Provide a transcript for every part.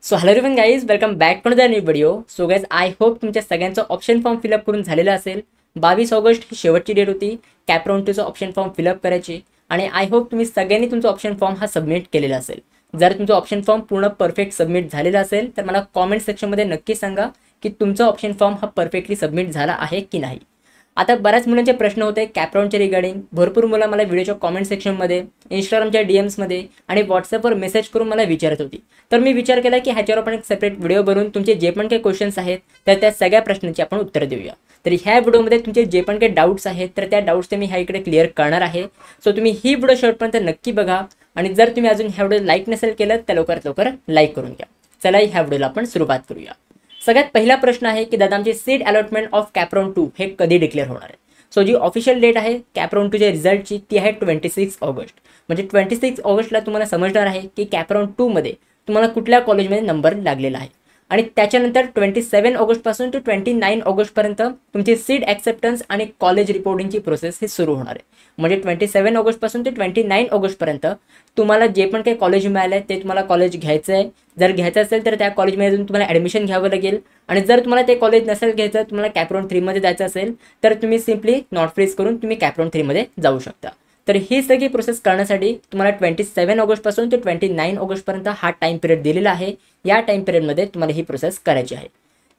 So hello everyone guys, welcome back to the new video. So guys, I hope तुमच्या सगळ्यांचा option form fill up करून झालेला असेल. 22 August ही शेवटची डेट होती कॅप राऊंड 2चा ऑप्शन फॉर्म फिलअप करायची आणि आय होप तुम्ही सगळ्यांनी तुमचा ऑप्शन फॉर्म हा सबमिट केलेला असेल. जर तुमचा ऑप्शन फॉर्म पूर्ण परफेक्ट सबमिट झालेला असेल तर मला कॉमेंट सेक्शनमध्ये नक्की सांगा की तुमचा ऑप्शन फॉर्म हा परफेक्टली सबमिट झाला आहे की नाही. आता बऱ्याच मुलांचे प्रश्न होते कॅप राऊंडच्या रिगार्डिंग. भरपूर मुलं मला व्हिडिओच्या कॉमेंट सेक्शनमध्ये, इंस्टाग्रामच्या DMsमध्ये आणि व्हॉट्सअपवर मेसेज करून मला विचारत होती. तर मी विचार केला की ह्याच्यावर आपण एक सेपरेट व्हिडिओ बनवून तुमचे जे पण काही क्वेश्चन्स आहेत तर त्या सगळ्या प्रश्नांची आपण उत्तर देऊया. तर ह्या व्हिडिओमध्ये तुमचे जे पण काही डाऊट्स आहेत तर त्या डाऊट्स मी ह्या इकडे क्लिअर करणार आहे. सो तुम्ही ही व्हिडिओ शेवटपर्यंत नक्की बघा आणि जर तुम्ही अजून ह्या व्हिडिओ लाईक नसेल केलं तर लवकरात लवकर लाईक करून घ्या. चला ह्या व्हिडिओला आपण सुरुवात करूया. सगळ्यात पहिला प्रश्न आहे की दादा आमची seat allotment of cap round 2 हे कधी डिक्लेअर होणार आहे. सो जी ऑफिशियल डेट आहे कॅप राऊंड 2च्या रिझल्टची ती आहे 26 ऑगस्ट. म्हणजे 26 ऑगस्टला तुम्हाला समजणार आहे की कॅप राऊंड 2 मध्ये तुम्हाला कुठल्या कॉलेजमध्ये नंबर लागलेला आहे आणि त्याच्यानंतर 27 ऑगस्टपासून टू 29 ऑगस्टपर्यंत तुमची सीट ॲक्सेप्टन्स आणि कॉलेज रिपोर्टिंगची प्रोसेस ही सुरू होणार आहे. म्हणजे 27 ऑगस्टपासून ते 29 ऑगस्टपर्यंत तुम्हाला जे पण काही कॉलेज मिळालं आहे ते तुम्हाला कॉलेज घ्यायचं आहे. जर घ्यायचं असेल तर त्या कॉलेजमध्ये तुम्हाला ॲडमिशन घ्यावं लागेल आणि जर तुम्हाला ते कॉलेज नसेल घ्यायचं, तुम्हाला कॅप राऊंड 3 मध्ये जायचं असेल तर तुम्ही सिम्पली नॉट फ्रीज करून तुम्ही कॅप राऊंड 3 मध्ये जाऊ शकता. तर ही सगळी प्रोसेस करण्यासाठी तुम्हाला 27 ऑगस्टपासून ते 29 ऑगस्टपर्यंत हा टाईम पिरियड दिलेला आहे. या टाईम पिरियडमध्ये तुम्हाला ही प्रोसेस करायची आहे.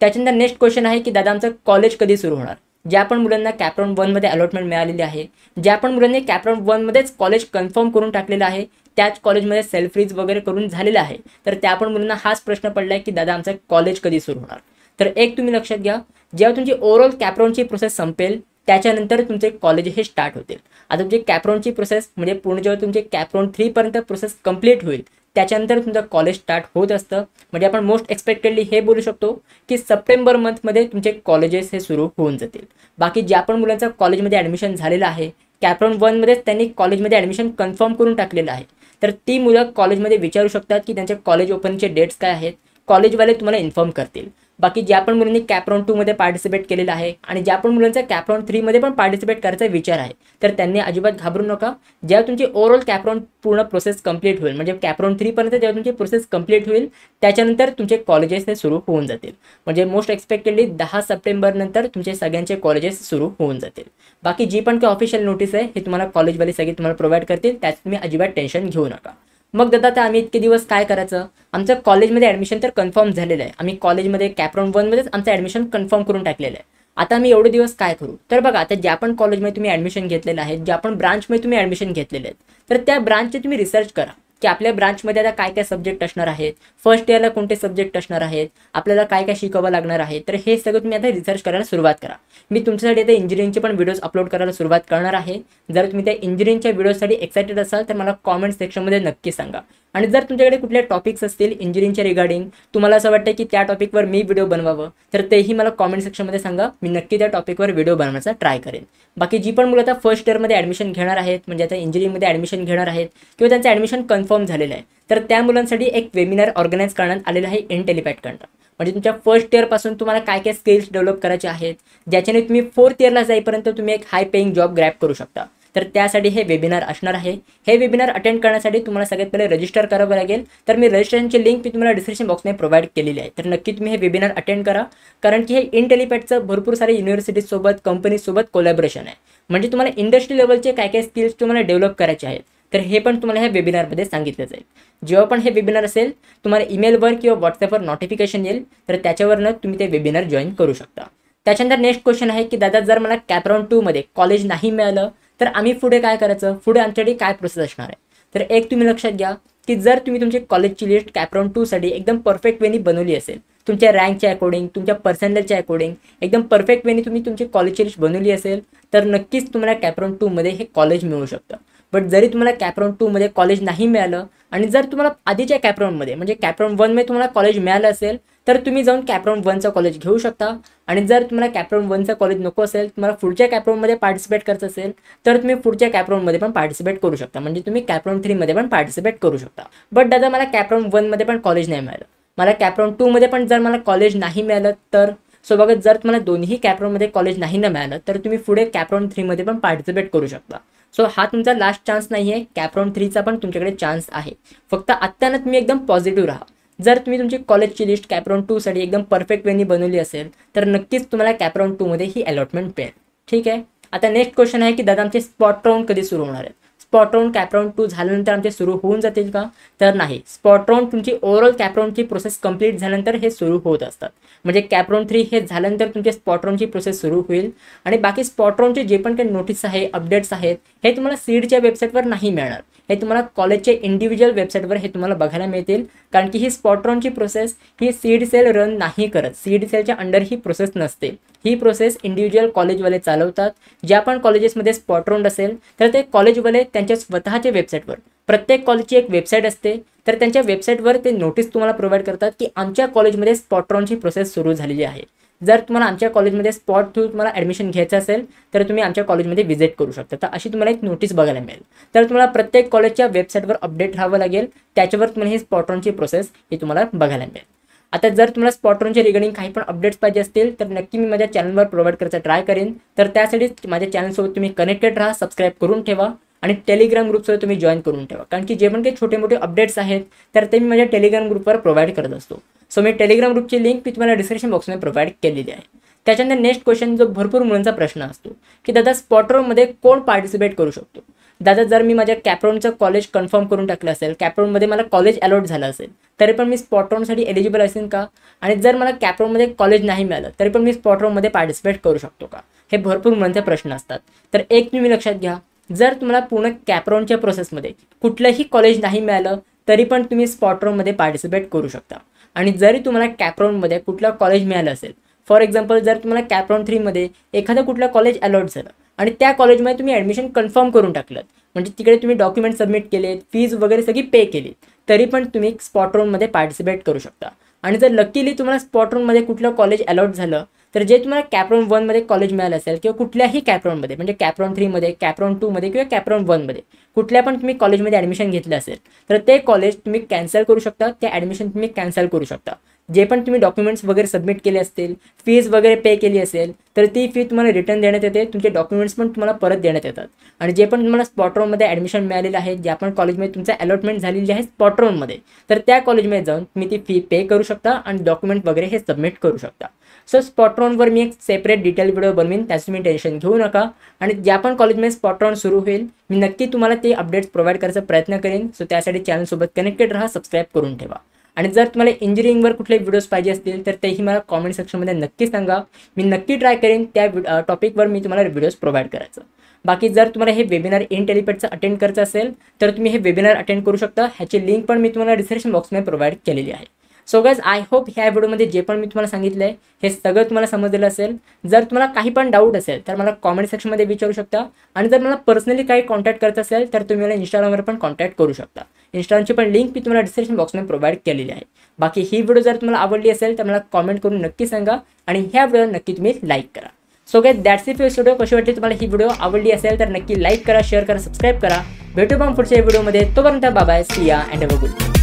त्याच्यानंतर नेक्स्ट क्वेश्चन आहे की दादा आमचं कॉलेज कधी सुरू होणार. ज्या पण मुलांना कॅप राऊंड 1 मध्ये अलॉटमेंट मिळालेली आहे, ज्या पण मुलांनी कॅप राऊंड 1 मध्येच कॉलेज कन्फर्म करून टाकलेलं आहे, त्याच कॉलेजमध्ये सेल्फ फ्रीज वगैरे करून झालेलं आहे, तर त्या पण मुलांना हाच प्रश्न पडला आहे की दादा आमचं कॉलेज कधी सुरू होणार. तर एक तुम्ही लक्षात घ्या, जेव्हा तुमची ओव्हरऑल कॅप राऊंडची प्रोसेस संपेल त्याच्यानंतर तुमचे कॉलेज हे स्टार्ट होतील. आता तुमची कॅप राऊंडची प्रोसेस म्हणजे पूर्ण जेव्हा तुमचे कॅप राऊंड 3 पर्यंत प्रोसेस कंप्लीट होईल त्याच्यानंतर तुमचं कॉलेज स्टार्ट होत असतं. म्हणजे आपण मोस्ट एक्सपेक्टेडली हे बोलू शकतो की सप्टेंबर मंथमध्ये तुमचे कॉलेजेस हे सुरू होऊन जातील. बाकी ज्या पण मुलांचा कॉलेजमध्ये ॲडमिशन झालेलं आहे, कॅप राऊंड 1 मध्येच त्यांनी कॉलेजमध्ये ॲडमिशन कन्फर्म करून टाकलेलं आहे, तर ती मुलं कॉलेजमध्ये विचारू शकतात की त्यांचे कॉलेज ओपनचे डेट्स काय आहेत. कॉलेजवाले तुम्हाला इन्फॉर्म करतील. बाकी ज्या पण मुलांनी कॅप राऊंड 2 मध्ये पार्टिसिपेट केलेलं आहे आणि ज्या पण मुलांचा कॅप राऊंड 3 मध्ये पण पार्टिसिपेट करायचा विचार आहे तर त्यांनी अजिबात घाबरू नका. जेव्हा तुमची ओव्हरऑल कॅप राऊंड पूर्ण प्रोसेस कंप्लीट होईल, म्हणजे कॅप राऊंड 3 पर्यंत जेव्हा तुमची प्रोसेस कंप्लीट होईल त्याच्यानंतर तुमचे कॉलेजेस हे सुरू होऊन जातील. म्हणजे मोस्ट एक्सपेक्टेडली 10 सप्टेंबर नंतर तुमचे सगळ्यांचे कॉलेजेस सुरू होऊन जातील. बाकी जी पण काही ऑफिशियल नोटीस आहे हे तुम्हाला कॉलेजवाले सगळे तुम्हाला प्रोव्हाइड करतील, त्यात तुम्ही अजिबात टेन्शन घेऊ नका. मग दादा तर आम्ही इतके दिवस काय करायचं. आमचं कॉलेजमध्ये ॲडमिशन तर कन्फर्म झालेलं आहे. आम्ही कॉलेजमध्ये कॅप राऊंड 1 मध्येच आमचं ॲडमिशन कन्फर्म करून टाकलेलं आहे. आता आम्ही एवढे दिवस काय करू. तर बघा, आता ज्या पण कॉलेजमध्ये तुम्ही ॲडमिशन घेतलेलं आहे, ज्या पण ब्रांचमध्ये तुम्ही ॲडमिशन घेतलेले आहेत, तर त्या ब्रांचचे तुम्ही रिसर्च करा की आपल्या ब्रांचमध्ये आता काय काय सब्जेक्ट असणार आहेत, फर्स्ट इयरला कोणते सब्जेक्ट असणार आहेत, आपल्याला काय काय शिकवावं लागणार आहे. तर हे सगळं तुम्ही आता रिसर्च करायला सुरुवात करा. मी तुमच्यासाठी आता इंजिनिअरिंगचे पण व्हिडिओज अपलोड करायला सुरुवात करणार आहे. जर तुम्ही त्या इंजिनिअरिंगच्या व्हिडिओसाठी एक्साइटेड असाल तर मला कॉमेंट सेक्शनमध्ये नक्की सांगा. आणि जर तुमच्याकडे कुठले टॉपिक्स असतील इंजिनिअरिंगच्या रिगार्डिंग, तुम्हाला असं वाटतं की त्या टॉपिकवर मी व्हिडिओ बनवावं, तर तेही मला कॉमेंट सेक्शनमध्ये सांगा. मी नक्की त्या टॉपिकवर व्हिडिओ बनवण्याचा ट्राय करेन. बाकी जी पण मुलं आता फर्स्ट इयरमध्ये ॲडमिशन घेणार आहेत, म्हणजे आता इंजिनिअरिंगमध्ये ॲडमिशन घेणार आहेत किंवा त्यांचं ॲडमिशन कन्फर्म झालेलं आहे, तर त्या मुलांसाठी एक वेबिनार ऑर्गनाईज करण्यात आलेलं आहे इंटेलिपॅटकडनं. म्हणजे तुमच्या फर्स्ट इयरपासून तुम्हाला काय काय स्किल्स डेव्हलप करायचे आहेत, ज्याच्याने तुम्ही 4th इयरला जाईपर्यंत तुम्ही एक हाय पेईंग जॉब ग्रॅब करू शकता. तर त्यासाठी हे वेबिनार असणार आहे. हे वेबिनार अटेंड करण्यासाठी तुम्हाला सगळ्यात पहिले रजिस्टर करावं लागेल. तर मी रजिस्ट्रेशनची लिंक मी तुम्हाला डिस्क्रिप्शन बॉक्समध्ये प्रोव्हाइड केलेली आहे. तर नक्की तुम्ही हे वेबिनार अटेंड करा, कारण की हे इंटेलिपॅटचं भरपूर सारे युनिव्हर्सिटीजसोबत, कंपनीसोबत कोलॅबोरेशन आहे. म्हणजे तुम्हाला इंडस्ट्री लेवलचे काय काय स्किल्स तुम्हाला डेव्हलप करायचे आहेत, तर हे पण तुम्हाला ह्या वेबिनारमध्ये सांगितलं जाईल. जेव्हा पण हे वेबिनार असेल तुम्हाला ईमेलवर किंवा व्हॉट्सअपवर नोटिफिकेशन येईल, तर त्याच्यावरनं तुम्ही ते वेबिनार जॉईन करू शकता. त्याच्यानंतर नेक्स्ट क्वेश्चन आहे की दादा जर मला कॅप राऊंड 2 मध्ये कॉलेज नाही मिळालं तर आम्ही पुढे काय करायचं, पुढे आमच्याकडे काय प्रोसेस असणार आहे. तर एक तुम्ही लक्षात घ्या की जर तुम्ही तुमची कॉलेजची लिस्ट कॅप राऊंड 2 साठी एकदम परफेक्ट वेनी बनवली असेल, तुमच्या रँकच्या अकॉर्डिंग, तुमच्या पर्सेंटेजच्या अकॉर्डिंग एकदम परफेक्ट वेनी तुम्ही तुमची कॉलेजची लिस्ट बनवली असेल, तर नक्कीच तुम्हाला कॅप राऊंड 2 मध्ये हे कॉलेज मिळू शकतं. बट जरी तुम्हाला कॅप राऊंड 2 मध्ये कॉलेज नाही मिळालं आणि जर तुम्हाला आधीच्या कॅप राऊंडमध्ये म्हणजे कॅप राऊंड 1 मध्ये तुम्हाला कॉलेज मिळालं असेल, तर तुम्ही जाऊन कॅप राऊंड 1चं कॉलेज घेऊ शकता. आणि जर तुम्हाला कॅप राऊंड 1चं कॉलेज नको असेल, तुम्हाला पुढच्या कॅप राऊंडमध्ये पार्टिसिपेट करायचं असेल, तर तुम्ही पुढच्या कॅप राऊंडमध्ये पण पार्टिसिपेट करू शकता. म्हणजे तुम्ही कॅप राऊंड 3 मध्ये पण पार्टिसिपेट करू शकता. बट दादा मला कॅप राऊंड 1 मध्ये पण कॉलेज नाही मिळालं, मला कॅप राऊंड 2 मध्ये पण जर मला कॉलेज नाही मिळालं, तर सो बघा, जर तुम्हाला दोन्ही कॅप राऊंडमध्ये कॉलेज नाही ना मिळालं तर तुम्ही पुढे कॅप राऊंड 3 मध्ये पण पार्टिसिपेट करू शकता. सो हा तुमचा लास्ट चान्स नाही आहे. कॅप राऊंड 3चा पण तुमच्याकडे चान्स आहे. फक्त आत्ता ना तुम्ही एकदम पॉझिटिव्ह राहा. जर तुम्ही तुमची कॉलेजची लिस्ट कॅपराउंड 2 साठी एकदम परफेक्ट वेनी बनवली असेल तर नक्कीच तुम्हाला कॅपराउंड 2 मध्ये ही अलॉटमेंट मिळेल. ठीक आहे. आता नेक्स्ट क्वेश्चन आहे की दादा आमचे स्पॉट राऊंड कधी सुरू होणार आहेत. स्पॉट राऊंड कॅपराउंड 2 झाल्यानंतर आमचे सुरू होऊन जातील का, तर नाही. स्पॉट राऊंड तुमची ओव्हरऑल कॅपराउंडची प्रोसेस कंप्लीट झाल्यानंतर हे सुरू होत असतात. म्हणजे कॅपराउंड 3 हे झाल्यानंतर तुमचे स्पॉट राऊंडची प्रोसेस सुरू होईल आणि बाकी स्पॉट राऊंडचे जे पण काही नोटीस आहे, अपडेट्स आहेत, हे तुम्हाला सीडच्या वेबसाईटवर नाही मिळणार. हे तुम्हाला कॉलेजच्या इंडिव्हिज्युअल वेबसाईटवर हे तुम्हाला बघायला मिळतील. कारण की ही स्पॉट राऊंडची प्रोसेस ही सीड सेल रन नाही करत. सीड सेलच्या अंडर ही प्रोसेस नसते. ही प्रोसेस इंडिव्हिज्युअल कॉलेजवाले चालवतात. ज्या पण कॉलेजेसमध्ये स्पॉट राऊंड असेल तर ते कॉलेजवाले त्यांच्या स्वतःच्या वेबसाईटवर, प्रत्येक कॉलेजची एक वेबसाईट असते, तर त्यांच्या वेबसाईटवर ते नोटीस तुम्हाला प्रोव्हाइड करतात की आमच्या कॉलेजमध्ये स्पॉट राऊंडची प्रोसेस सुरू झालेली आहे. जर तुम्हाला आमच्या कॉलेजमध्ये स्पॉट थ्रू तुम्हाला ॲडमिशन घ्यायचं असेल तर तुम्ही आमच्या कॉलेजमध्ये व्हिजिट करू शकता. तर अशी तुम्हाला एक नोटीस बघायला मिळेल. तर तुम्हाला प्रत्येक कॉलेजच्या वेबसाईटवर अपडेट राहावं लागेल. त्याच्यावर तुम्हाला ही स्पॉट राऊंडची प्रोसेस ही तुम्हाला बघायला मिळेल. आता जर तुम्हाला स्पॉट राऊंडच्या रिगार्डिंग काही पण अपडेट्स पाहिजे असतील तर नक्की मी माझ्या चॅनलवर प्रोव्हाइड करायचा ट्राय करेन. तर त्यासाठी माझ्या चॅनलसोबत तुम्ही कनेक्टेड राहा, सबस्क्राईब करून ठेवा आणि टेलिग्राम ग्रुपसोबत तुम्ही जॉईन करून ठेवा. कारण की जे पण काही छोटे मोठे अपडेट्स आहेत तर ते मी माझ्या टेलिग्राम ग्रुपवर प्रोव्हाइड करत असतो. सो मी टेलिग्राम ग्रुपची लिंक मी तुम्हाला डिस्क्रिप्शन बॉक्समध्ये प्रोव्हाइड केलेली आहे. त्याच्यानंतर नेक्स्ट क्वेश्चन जो भरपूर मुलांचा प्रश्न असतो की दादा स्पॉट राऊंडमध्ये कोण पार्टिसिपेट करू शकतो. दादा जर मी माझ्या कॅपराउंडचं कॉलेज कन्फर्म करून टाकलं असेल, कॅपराउंडमध्ये मला कॉलेज अलॉट झालं असेल तरी पण मी स्पॉट राऊंडसाठी एलिजिबल असेल का, आणि जर मला कॅपराउंडमध्ये कॉलेज नाही मिळालं तरी पण मी स्पॉट राऊंडमध्ये पार्टिसिपेट करू शकतो का, हे भरपूर मुलांचे प्रश्न असतात. तर एक तुम्ही लक्षात घ्या, जर तुम्हाला पूर्ण कॅपराउंडच्या प्रोसेसमध्ये कुठलंही कॉलेज नाही मिळालं तरी पण तुम्ही स्पॉट राऊंडमध्ये पार्टिसिपेट करू शकता. आणि जरी तुम्हाला कॅपराउंडमध्ये कुठलं कॉलेज मिळालं असेल, फॉर एक्झाम्पल जर तुम्हाला कॅपराउंड 3 मध्ये एखादं कुठलं कॉलेज अलॉट झालं आणि त्या कॉलेजमध्ये तुम्ही ॲडमिशन कन्फर्म करून टाकलं, म्हणजे तिकडे तुम्ही डॉक्युमेंट सबमिट केलेत, फीज वगैरे सगळी पे केली, तरी पण तुम्ही स्पॉट राऊंडमध्ये पार्टिसिपेट करू शकता. आणि जर लकीली तुम्हाला स्पॉट राऊंडमध्ये कुठलं कॉलेज अलॉट झालं तर जे तुम्हाला कॅपराउंड 1 मध्ये कॉलेज मिळालं असेल किंवा कुठल्याही कॅपराउंडमध्ये, म्हणजे कॅपराउंड 3 मध्ये, कॅपराउंड 2 मध्ये किंवा कॅपराउंड 1 मध्ये कुठल्या पण तुम्ही कॉलेजमध्ये ॲडमिशन घेतलं असेल तर ते कॉलेज तुम्ही कॅन्सल करू शकता. ते ॲडमिशन तुम्ही कॅन्सल करू शकता. जे पण तुम्ही डॉक्युमेंट्स वगैरे सबमिट केले असतील, फीज वगैरे पे केली असेल तर ती फी तुम्हाला रिटर्न देण्यात येते. तुमचे डॉक्युमेंट्स पण तुम्हाला परत देण्यात येतात. आणि जे पण तुम्हाला स्पॉट राऊंडमध्ये ॲडमिशन मिळालेलं आहे, ज्या पण कॉलेजमध्ये तुमचं अलॉटमेंट झालेली आहे स्पॉट राऊंडमध्ये, तर त्या कॉलेजमध्ये जाऊन तुम्ही ती फी पे करू शकता आणि डॉक्युमेंट वगैरे हे सबमिट करू शकता. सो स्पॉट राऊंडवर मी एक सेपरेट डिटेल व्हिडिओ बनवीन, त्याचं तुम्ही टेन्शन घेऊ नका. आणि ज्या पण कॉलेजमध्ये स्पॉट राऊंड सुरू होईल मी नक्की तुम्हाला ते अपडेट्स प्रोव्हाइड करायचा प्रयत्न करेन. सो त्यासाठी चॅनलसोबत कनेक्टेड राहा, सबस्क्राईब करून ठेवा. आणि जर तुम्हाला इंजिनिअरिंगवर कुठले व्हिडिओज पाहिजे असतील तर तेही मला कॉमेंट सेक्शनमध्ये नक्की सांगा. मी नक्की ट्राय करेन त्या टॉपिकवर मी तुम्हाला व्हिडिओज प्रोव्हाइड करायचं. बाकी जर तुम्हाला हे वेबिनार इंटेलिपेडचं अटेंड करायचं असेल तर तुम्ही हे वेबिनार अटेंड करू शकता. ह्याची लिंक पण मी तुम्हाला डिस्क्रिप्शन बॉक्समध्ये प्रोव्हाइड केलेली आहे. सो गाइज आय होप ह्या व्हिडिओमध्ये जे पण मी तुम्हाला सांगितलं आहे हे सगळं तुम्हाला समजलेलं असेल. जर तुम्हाला काही पण डाऊट असेल तर मला कॉमेंट सेक्शनमध्ये विचारू शकता. आणि जर मला पर्सनली काही कॉन्टॅक्ट करायचं असेल तर तुम्ही मला इंस्टाग्रामवर पण कॉन्टॅक्ट करू शकता. इंस्टाग्रामची पण लिंक मी तुम्हाला डिस्क्रिप्शन बॉक्समध्ये प्रोव्हाइड केलेली आहे. बाकी ही व्हिडिओ जर तुम्हाला आवडली असेल तर मला कॉमेंट करून नक्की सांगा आणि ह्या व्हिडिओ नक्की तुम्ही लाईक करा. So guys that's it for video. कशी वाटली तुम्हाला ही व्हिडिओ आवडली असेल तर नक्की लाईक करा, शेअर करा, सबस्क्राईब करा. भेटू मग पुढच्या व्हिडिओमध्ये. तोपर्यंत बाय बाय, सी या and have a good day.